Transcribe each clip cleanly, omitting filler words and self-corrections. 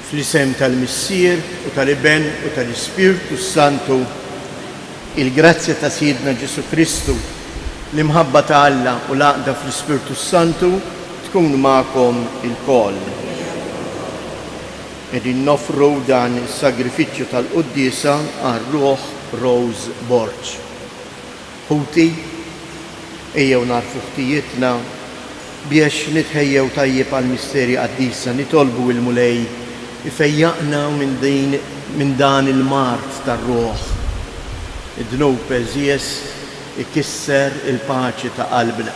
Fl-isem tal-Missier u tal-Iben u tal-Ispirtu Santu, il-grazzja ta' Sidna Ġesu Kristu, l-imħabba ta' Alla u l-għaqda fl-Ispirtu Santu tkun ma'kom il-koll. Edin nofru dan is-sagrifiċċju tal-Qudiesa għar-Ruħ Rose Borċ. Ħuti, ejjew narfu ħtijietna biex nitħejjew tajjeb għal-misteri qaddisa, nitolbu il-mulej ifejjaqna minn dan il-mart tar-ruħ. Id-dnub eżies ikisser il-paċi ta' qalbna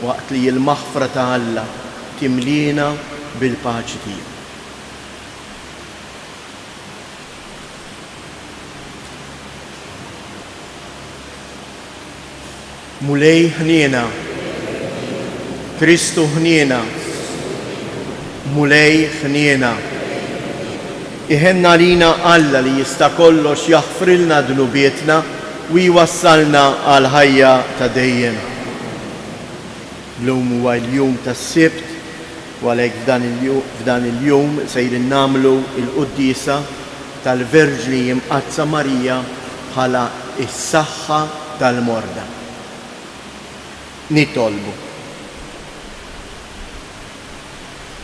waqt li l-maħfra ta' Alla timlina bil-paċi tiegħu. Mulej ħniena, Kristu ħniena, mulej ħniena. Iħenna lina Alla li jista' kollox jaħfrilna dnubietna u jwassalna għal ħajja ta' dejjem. L-lum huwa l-jum tas-Sibt u għalhekk f'dan il-jum sejrin nagħmlu l-Qudiesa tal-Verġni Imqazza Marija bħala is-saħħa tal-morda. Nitolbu.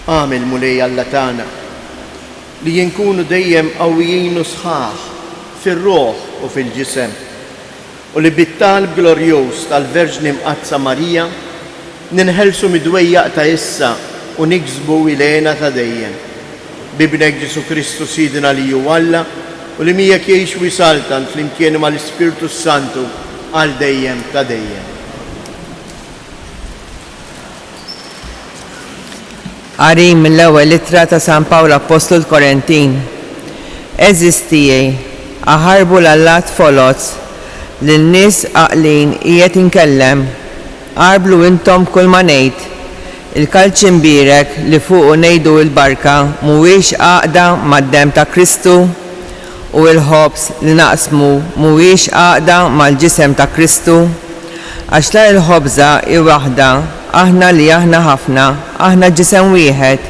Għamil mulej Alla tagħna li jinkunu dejjem qawwijin u sħaħ fir-ruħ u fil-ġisem u li bit-talb glorjuż tal-Verġni Imqazza Marija ninħelsu midwejjaq ta' issa u niksbu ilena ta' dejjem. Bibnek Ġesu Kristu Sidna li hu Alla u li miegħek jgħix u jsaltan flimkien mal-Ispirtu Santu għal dejjem ta' dejjem. Qari mill-ewwel ittra ta' San Pawl Apostol Korintin. Eżis tiegħi, aħarbu l-Allat folot lin-nies għaqlin qiegħed inkellem, qarblu intom kull ma ngħid. Il-kalċ imbierek li fuqu ngħidu l-barka mhuwiex għaqda mad-demm ta' Kristu u l-ħobs li naqsmu mhuwiex għaqda mal-ġisem ta' Kristu għax la l-ħobża hi waħda. Aħna li aħna ħafna, aħna ġisem wieħed,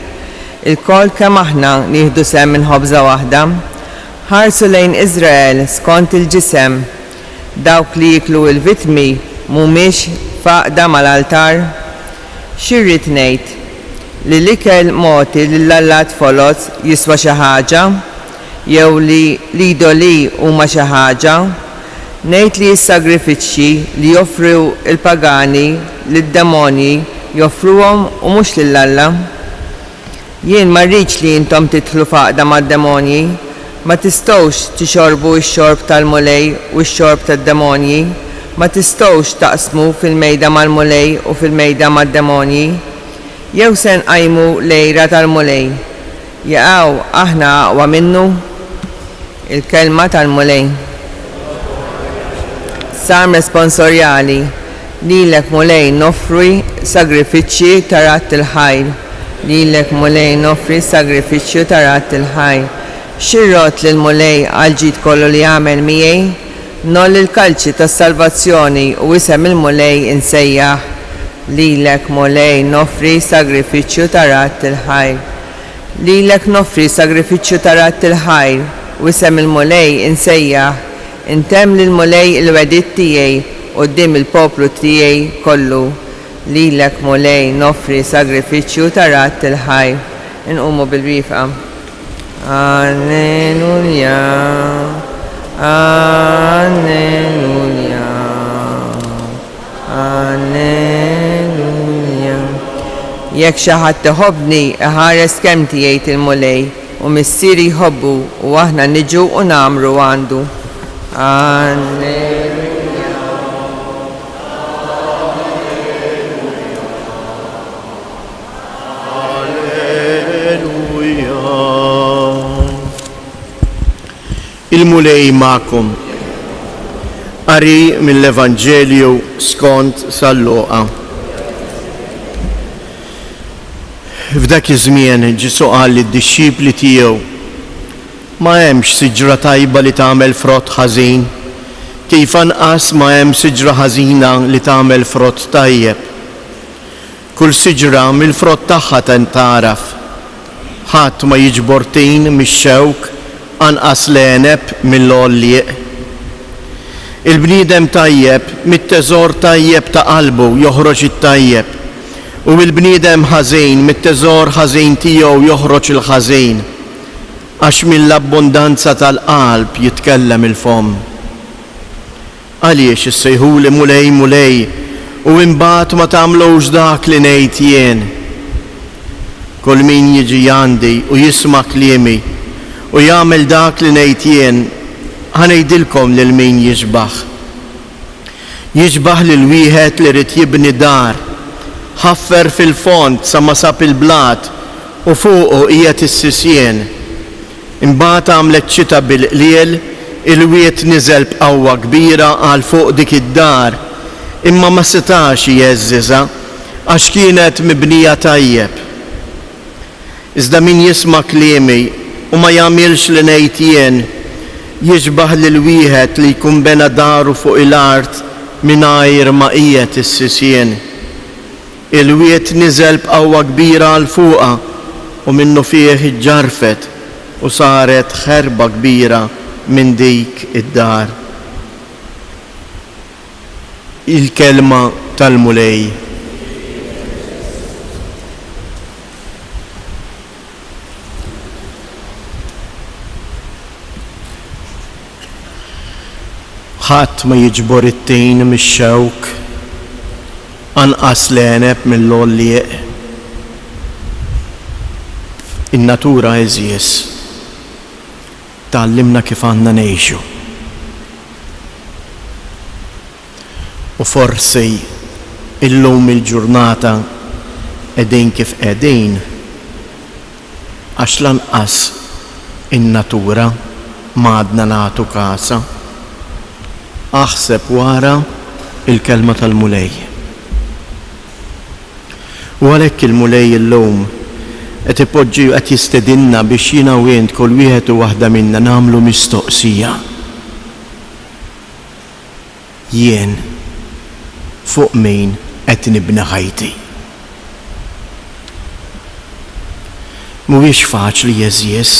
il-kol kemm aħna nieħdu sem minn ħobża waħda. Ħarsu lejn Iżrael skont il-ġisem, dawk li jiklu l-vitmi mhumiex faqda mal-altar. Xirrid ngħid li l-ikel moti lill-Allat folot jiswa xi ħaġa, jew li l-idoli huma xi ħaġa. Ngħid li s-sagrifiċċji li joffru il-pagani lid-demonji joffruhom u mhux lill-Alla. Jien ma rridx li intom tidħlu faqda mad-demonji, ma tistgħux tixorbu x-xorb tal-mulej u x-xorb tad-demonji, ma tistgħux taqsmu fil-mejda mal-mulej u fil-mejda mad-demonji. Jew se nqajmu lejra tal-mulej, jaqgħu aħna aqwa minnu. Il-kelma tal-mulej. Sam responsorjali, lilek mulej noffri sagrifiċċji tarat il-ħajr. Lilek mulej noffri sagrifiċċju tarat il-ħajr. Xirrot lil mulej għal-ġid kollu li għamel miegħi, noll il-kalċi tas-salvazzjoni u isem il-mulej insejjaħ. Lilek mulej noffri sagrifiċċju tarat il-ħajr. Lilek noffri sagrifiċċju tarat il-ħajr u isem il-mulej insejjaħ. Intemm lil mulej il-wedit tiegħi quddiem il-poplu tiegħi kollu. Lilek mulej noffri sagrifiċċju tarat il-ħajr. Inqumu bil-wifqa. Alleluja, alleluja, alleluja. Jekk xi ħadd iħobbni iħares kemm jgħid il-mulej u missieri jħobbu u aħna niġu u nagħmlu għandu. Alleluja. Alleluja. Il-mulej ma'kom. Qari mill-Evanġelju skont San-Luqa. F'dak iż-żmien Ġesu qal lid-dixxipli tiegħu: ma hemmx siġra tajba li tagħmel frott ħażin, kif anqas ma hemm siġra ħażina li tagħmel frott tajjeb. Kull siġra mill-frott tagħha taraf. ħadd ma jiġbor tin mix-xewk anqas l-għeneb mill-għollieq. Il-bniedem tajjeb mit-teżor tajjeb ta' qalbu joħroġ it-tajjeb u l-bniedem ħażin mit-teżor ħażin tiegħu joħroġ il-ħażin għax mill-abbundanza tal-qalb jitkellem il-fom. Għaliex issejħuli mulej mulej u imbagħad ma tagħmlux dak li ngħid jien. Kull min jiġi għandi u jisma' kliemi u jagħmel dak li ngħid jien ħanejdilkom lil min jiġbaħ. Jiġbaħ lil wieħed li rid jibni dar, ħaffer fil-fond sa ma sab il-blat u fuqu qiegħed is-sisien. Imbagħad għamlet xita bil-qliel, il-wiet niżel b'qawwa kbira għal fuq dik id-dar, imma ma setax jeżżiżha għax kienet mibnija tajjeb. Iżda min jisma' kliemi u ma jagħmilx li ngħid jien, jiġbaħ lil wieħed li jkun bena daru fuq il-art mingħajr ma qiegħed is-sisien. Il-wiet niżel b'qawwa kbira għal fuqha u minnu fih iġġarfet u saret ħerba kbira minn dik id-dar. Il-kelma tal-mulej. ħadd ma jiġbor it-tejn mix-xewk anqas l-għeneb mill-għollieq. In-natura eżies tgħallimna kif għandna ngħixu. U forsi illum il-ġurnata qegħdin kif qegħdin għax lanqas in-natura m'għadna nagħtu kasa. Aħseb wara il-kelma tal-mulej. U għalhekk il-mulej illum qed ipoġġi qed jistedinna biex jiena u int kull wieħed u waħda minna nagħmlu mistoqsija. Jien fuq min qed nibni ħajti. Mhuwiex faċli jeżies.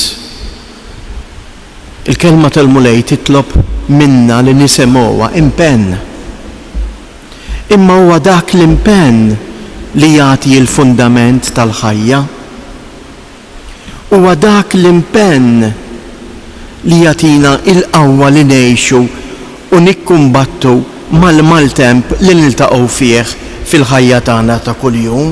Il-kelma tal-mulej titlob minna li nisimgħuha impenn. Imma huwa dak l-impenn li jagħti l-fundament tal-ħajja. Huwa dak l-impenn li jagħtina il-qawwa li ngħixu u nikkumbattu mal-maltemp li niltaqgħu fih fil-ħajja tagħna ta' kuljum.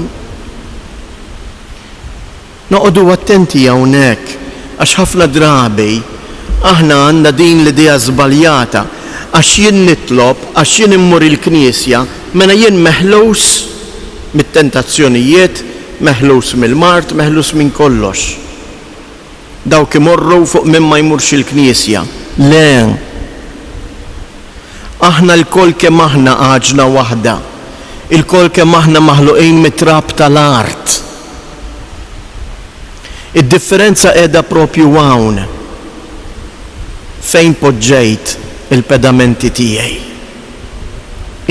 Noqogħdu attenti hawnhekk għax ħafna drabi aħna għandna din l-idea żbaljata għax jien nitlob, għax jien immur il-Knisja, mela jien meħlus mit-tentazzjonijiet, meħlus mill-mart, meħlus minn kollox. Dawk imorru fuq minn ma jmurx il-Knisja. Le. Aħna l-kol kemm aħna għaġna waħda. Il-kol kemm aħna maħluqin mit-trab tal-art. Id-differenza qiegħda propju hawn. Fejn poġġejt il-pedamenti tiegħi.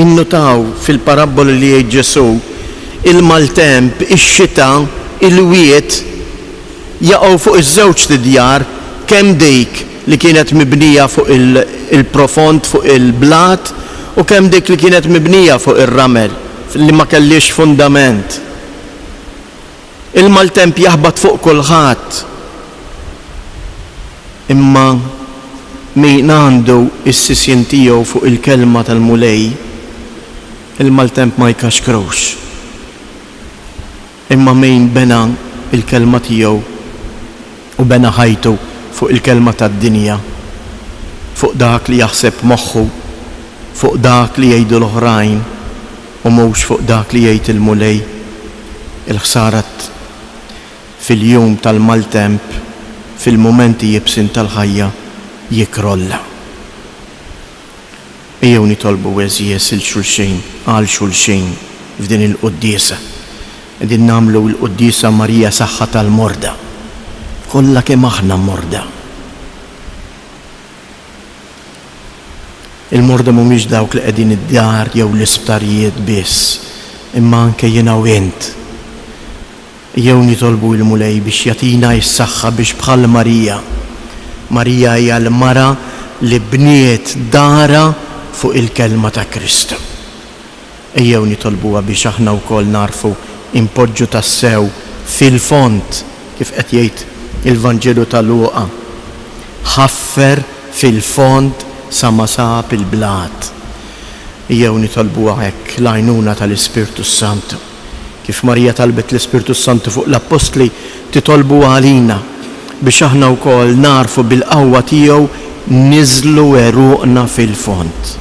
Innutaw fil-paraboli li jgħid Ġesu il-maltemp, ix-xita, il-wiet jaqgħu fuq iż-żewġ tidjar kemm dik li kienet mibnija fuq il-profond fuq il-blat u kemm dik li kienet mibnija fuq ir-ramel li ma kellix fundament. Il-maltemp jaħbad fuq kulħadd. Imma min għandu is-sisien tiegħu fuq il-kelma tal-mulej, il-maltemp ma jkaxkrux. Imma min bena il-kelma tiegħu u bena ħajtu fuq il-kelma tad-dinja, fuq dak li jaħseb moħħu, fuq dak li jgħidu l-oħrajn u mhux fuq dak li jgħid il-mulej, il-ħsarat fil-jum tal-maltemp, fil-momenti jibsin tal-ħajja jikrolla. Ejjew nitolbu eżies il-xulxejn għal xulxejn f'din il-quddiesa. Qegħdin nagħmlu l-quddiesa Marija Saħħa tal-Morda. Kollha kemm aħna morda. Il-morda mhumiex dawk li qegħdin id-dar jew l-isptarijiet biss, imma anke jiena u int. jew nitolbu l-mulej biex jatina s-saħħa biex bħal Marija. Marija hija l-mara li bniet dara fuq il-kelma ta' Kristu. Ejjew nitolbuha biex aħna wkoll narfu impoġġu tas-sew fil-font kif qed jgħid il-Vanġelu ta' Luqa. Ħaffer fil-font sa ma sab il-blat. Ejjew nitolbuha hekk l-għajnuna tal-Ispirtu Santu. Kif Marija talbet l-Ispirtu Santu fuq l-Apostli titolbu għalina biex aħna wkoll narfu bil-qawwa tiegħu niżlu eruqna fil-font.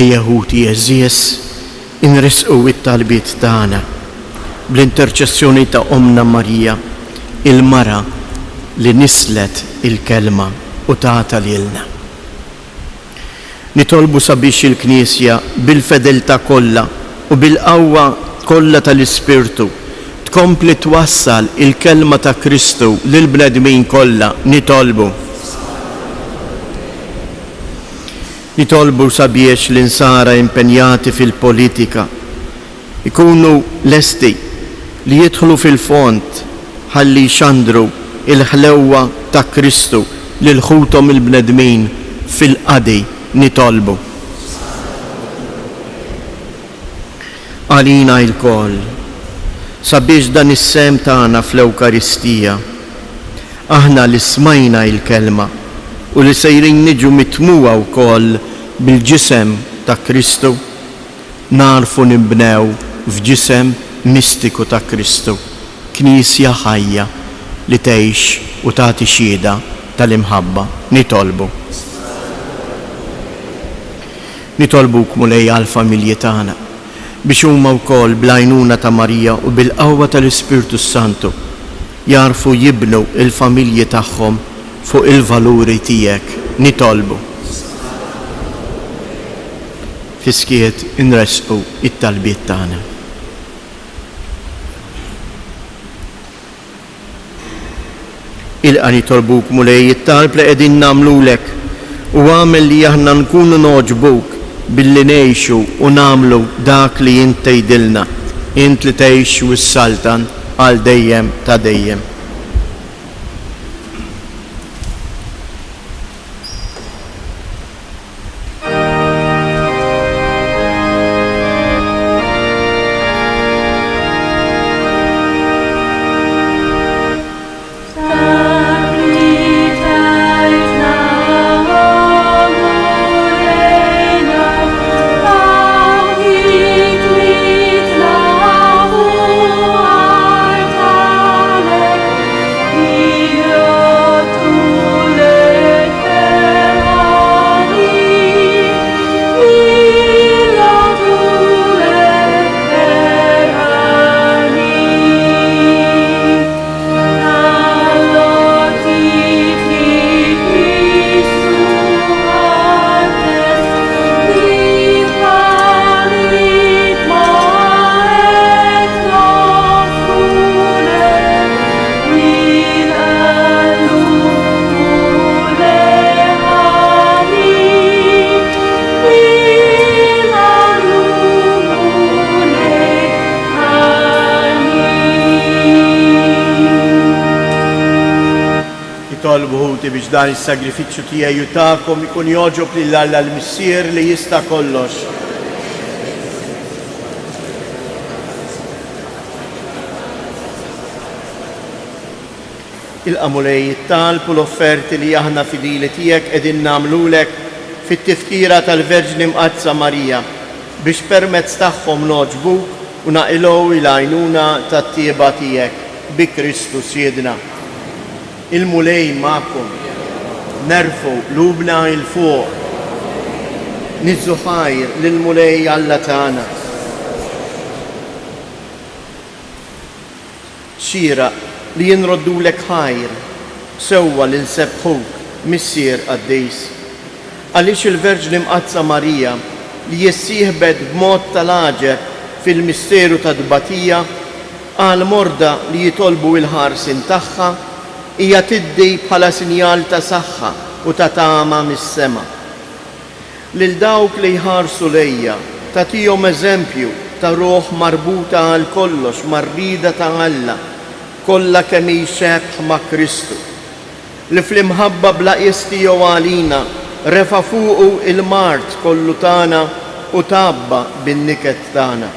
Ejjeħuti eżies inrisqu it-talbiet tagħna bl-interċessjoni ta' Omna Marija, il-mara li nislet il-kelma u tagħta lilna. Nitolbu sabiex il-Knisja bil-fedeltà kollha u bil-qawwa kollha tal-Ispirtu tkompli twassal il-kelma ta' Kristu lil bnedmin kollha. Nitolbu sabiex l-insara impenjati fil-politika ikunu lesti li jidħlu fil-font ħalli xandru il-ħlewwa ta' Kristu lil ħutom il-bnedmin fil-qadi. Nitolbu għalina il-koll sabiex dan is-sem tagħna fl-Ewkaristija aħna li smajna il-kelma u li sejrin niġu mitmuwa wkoll bil-ġisem ta' Kristu narfu nibnew f'ġisem mistiku ta' Kristu, Knisja ħajja li tgħix u tagħti xhieda tal-imħabba. Nitolbuk mulej għall-familji tagħna biex huma wkoll bl-għajnuna ta' Marija u bil-qawwa tal-Ispirtu Santu jarfu jibnu il-familji tagħhom fuq il-valuri tiegħek. Nitolbu. Fiskiet inresqu it-talbiet tagħna. Ilqa nitolbuk mulej it-talb li qegħdin nagħmlulek u għamel li aħna nkunu noġbuk billi ngħixu u nagħmlu dak li int tgħidilna, int li tgħix wis-saltan għal dejjem ta' dejjem. Tolbuħuti biex dan is-sagrifiċċju tiegħi jutakom ikun joġob lil Alla l-Missier li jista' kollox. Il-qamulej it-talb u l-offerti li aħna fidili tiegħek qegħdin nagħmlulek fit-tifkira tal-Verġni Mqazza Marija biex permezz tagħhom noġbuk u naqilgħu il-għajnuna tat-tieba tiegħek bi Kristu Siedna. Il-mulej ma'kom, nerfu lubna il-fuq, nizzu ħajr lil-mulej Alla tagħna. Xira li jinroddulek ħajr, sewwa li nsebħuk missier qaddis. Għaliex il-Verġni Mqazza Marija li jissieħbed b'mod tal-aġeb fil-misteru ta' dbatija għal morda li jitolbu il-ħarsin tagħha hija tiddi bħala sinjal ta' saħħa u ta' tama mis-sema. Lil dawk li jħarsu lejja tagħtihom eżempju ta' ruħ marbuta għal kollox mar-rida ta' Alla kollha kemm hi xebħ ma' Kristu li fl-imħabba bla tiegħu għalina refa' fuqu il-mart kollu tagħna u tabba bin-niket tagħna.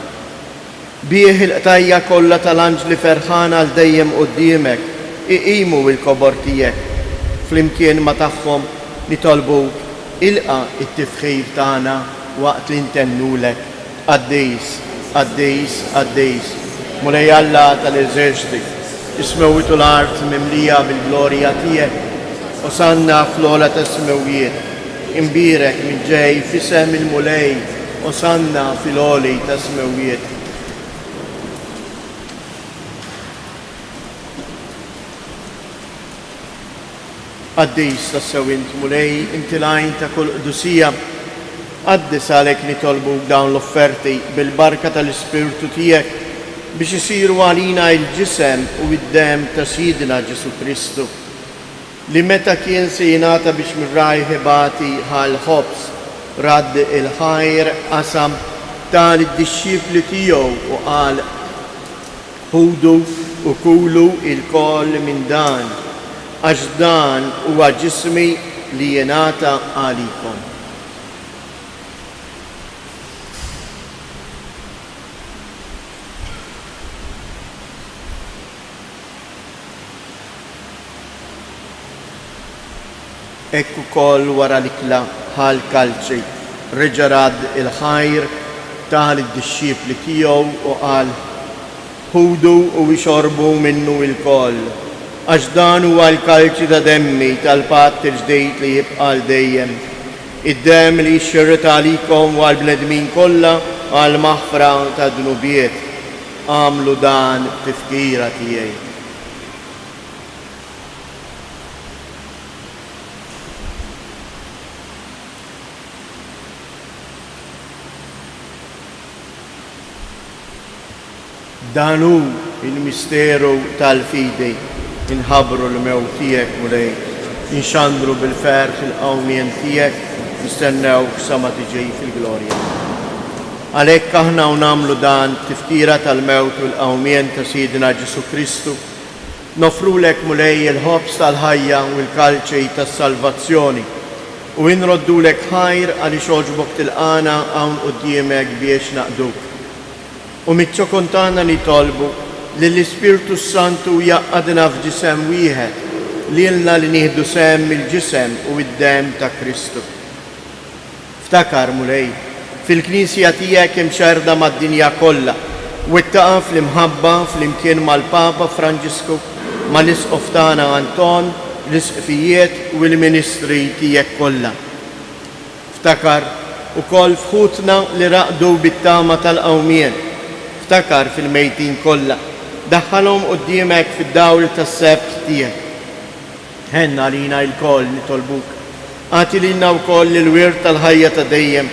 Bih il-qtajja kollha tal-anġli ferħana għal dejjem quddiemek iqimu l-kobor tiegħek flimkien ma' tagħhom nitolbuk ilqa' it-tifħir tagħna waqt li ntennulek għaddejs, għaddejs, għaddejs. Mulej Alla tal-eżerċiti, ismewitu l-art mimlija bil-glorja tiegħek, osanna fl-ola tas-smewijiet, imbirek minn ġej fisem il-mulej, osanna fil-oli tas-smewijiet. Għaddejs tas-sewint mulej, inti lajn ta' kull qdusija, għaddi salek nitolbu dawn l-offerti bil-barka tal-Ispirtu tiegħek biex isiru għalina il-ġisem u id-dem ta' Sidina Ġesu Kristu li meta kien se jingħata biex mirraj ħibati ħal ħobs radd il-ħajr qasam tal-disċipli tiegħu u qal ħudu u kulu il-koll minn dan għax dan huwa ġismi li jingħata għalikom. Ekku koll wara l-ikla ħal kalċi, reġarad il-ħajr taħal id-disċipli tiegħu u qal ħudu u jxorbu minnu il-koll, għax dan huwa l-kalċi ta' demmi tal-patt il-ġdejt li jibqa' dejjem. Id-dem li jxirret għalikom u għal-bnedmin kollha għal maħfra ta' dnubiet. Għamlu dan tifkira tiegħi. Dan hu il-misteru tal-fidi, inħabru l-mew tiegħek mulej, inxandru bil-ferħ il-qawmien tiegħek, nistennew sama tiġej fil-glorja. Għalhekk aħna u nagħmlu dan tifkira tal-mewt u l-qawmien ta' Sidina Ġesu Kristu, nofrulek mulej il-ħobs tal-ħajja u l-kalċej tas-salvazzjoni u inroddulek ħajr għaliex oġbok tilqana hawn quddiemek biex naqduk. U mitċokontana nitolbu li l-Ispirtu Santu jaqqadna f'ġisem wieħed li lna li nieħdu sem il-ġisem u id-dem ta' Kristu. Ftakar mulej, fil-Knisja tiegħek imxerda mad-dinja kollha u ittaqa' fl-imħabba fl-imkien mal-Papa Franġisku mal-Isqof tagħna Anton, l-isqfijiet u l-ministri tiegħek kollha. Ftakar ukoll fħutna li raqdu bit-tama tal-qawmien. Ftakar fil-mejtin kollha, daħħalhom quddiemek fid-dawl tas-sebt tiegħek. Ħenna lina l-koll nitolbuk. Għati lilna wkoll il-wirt tal-ħajja ta' dejjem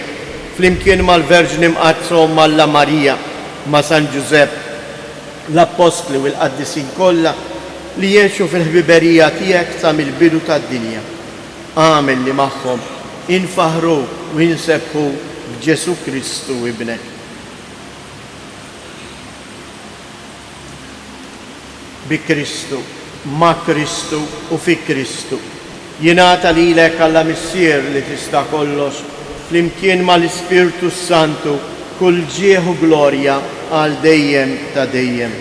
flimkien mal-Verġni mqazzhom Malla Marija ma' San Ġusepp, l-Apostli u l-Qaddisin kollha li jgħixu fil-ħbiberija tiegħek sa mill-bidu tad-dinja. Għamel li magħhom infaħru u jinsebħu b'Ġesu Kristu ibnek. Bi Kristu, ma' Kristu u fi Kristu. Jingħata lilek Alla missier li tista' kollox flimkien mal-Ispirtu Santu kull ġieħ u glorja għal dejjem ta' dejjem.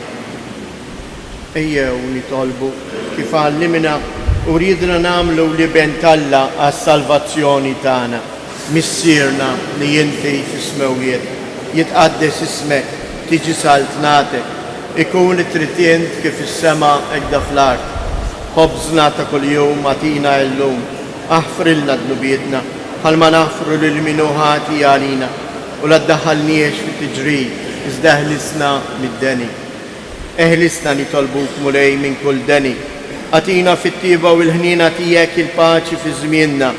Ejjew nitolbu kif għallimna u ridna nagħmlu li bentalla għas-salvazzjoni tagħna. Missierna li inti fis-smewiet, jitqaddes ismek, tiġi saltnatek, ikun it-tritjent kif is-sema ekda fl-art. Ħobżna ta' kuljum atina llum, aħfrilna dnubietna, ħalma naħfru lil min ħati għalina u la ddaħħalniex fit-tiġrid, iżda eħlisna mid-deni. Eħlisna nitolbuk mulej minn kull deni. Atina fit-tiba u l-ħnina tiegħek il-paċi fi żmienna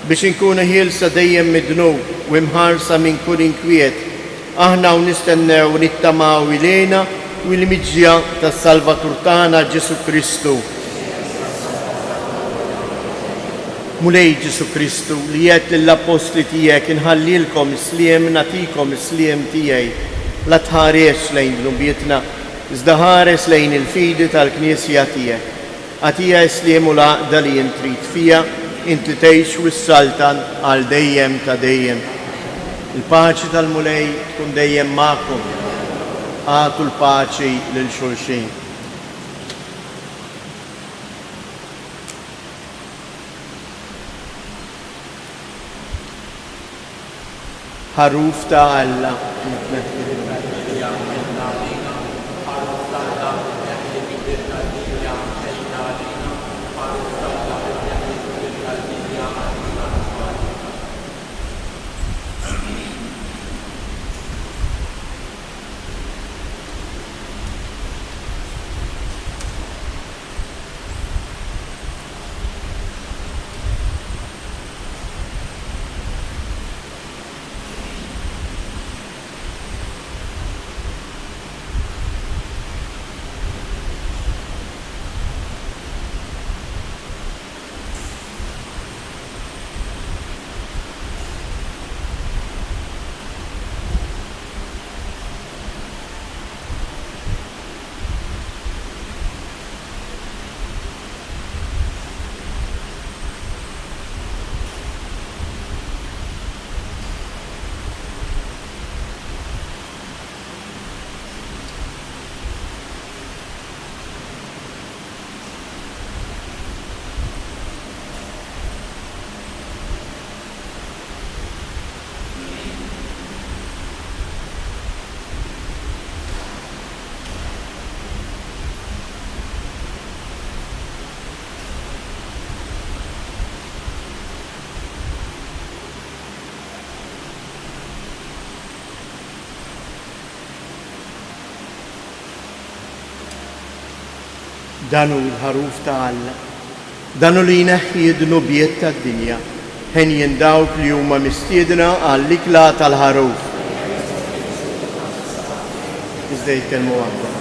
biex inkunu ħielsa dejjem midnub u imħarsa minn kull inkwiet. Aħna u nistennew nittamaw ilejna u l-miġġja tas-Salvatur tagħna Ġesu Kristu. Mulej Ġesu Kristu li jgħid lill-apostli tiegħek inħallilkom isliem nagħtikom isliem tiegħi la tħares lejn dnubietna iżda ħares lejn il-fidi tal-Knisja tiegħek. Għatija isliem u l-għaqda li jintrit fija inti tgħix wis-saltan għal dejjem ta' dejjem. Il-paċi tal-mulej tkun dejjem magħkom. Għatu l-paċi lil xulxin. Ħaruf ta' Alla. Danu l-ħaruf ta' Alla, danu li jneħħi d-nubiet ta' dinja, ħen jindawk li huma mistiedna għall-ikla tal-ħaruf. Iżda jitkellmu għabda.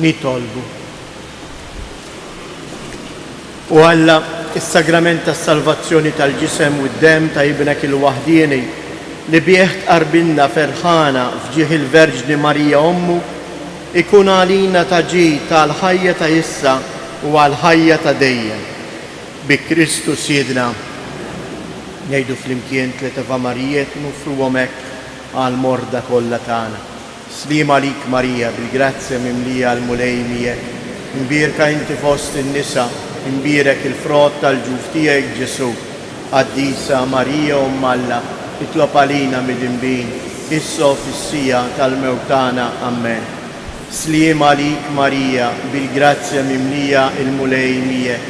nitolbu. U Alla, is-sagrament tas-salvazzjoni tal-ġisem u d-dem ta' ibnek il-waħdieni li bieħ tqarbilna ferħana fġieħ il-Verġni Marija Ommu, ikun għalina ta' ġid tal-ħajja ta' issa u għal-ħajja ta' dejjem. Bi Kristu Siedna. Ngħidu flimkien tliet Eva Marijiet nufruhom hekk għall-morda kollha tagħna. Slima lik Marija, bil-grazzja mimlija għal-mulej miegħek. Imbierka inti fost in-nisa, imbierek il-frott tal-ġuf tiegħek Ġesu. Qaddisa Marija Umm Alla, itlob għalina mid-imbin, issa fis-sija tal-mewtana. Amen. Slima lik Marija, bil-grazzja mimlija il-mulej miegħek.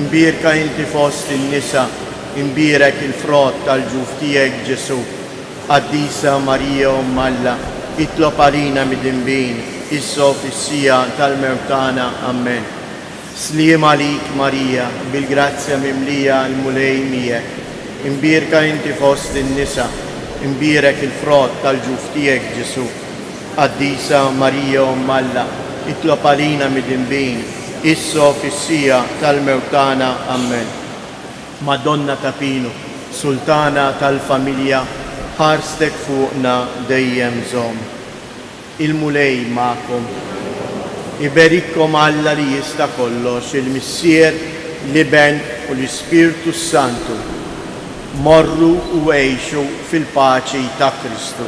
Imbierka inti fost in-nisa, imbierek il-frott tal-ġuf tiegħek Ġesu. Qaddisa Marija Umm Alla, itlob għalina mid-imbin, issa fis-sija tal-mewtana. Amen. Slima lik Marija, bil-grazzja mimlija il-mulej miegħek. Imbierka inti fost in-nisa, imbierek il-frott tal-ġuf tiegħek Ġesu. Qaddisa Marija Umm Alla, itlob għalina mid-imbin, issa fis-sija tal-mewtana. Amen. Madonna ta' Pinu, Sultana tal-familja, ħarstek fuqna dejjem żomm. Il-mulej ma'kom. Iberikkom Alla li jista' kollox, il-Missier, l-Iben u l-Ispirtu Santu. Morru u għejxu fil-paċi ta' Kristu.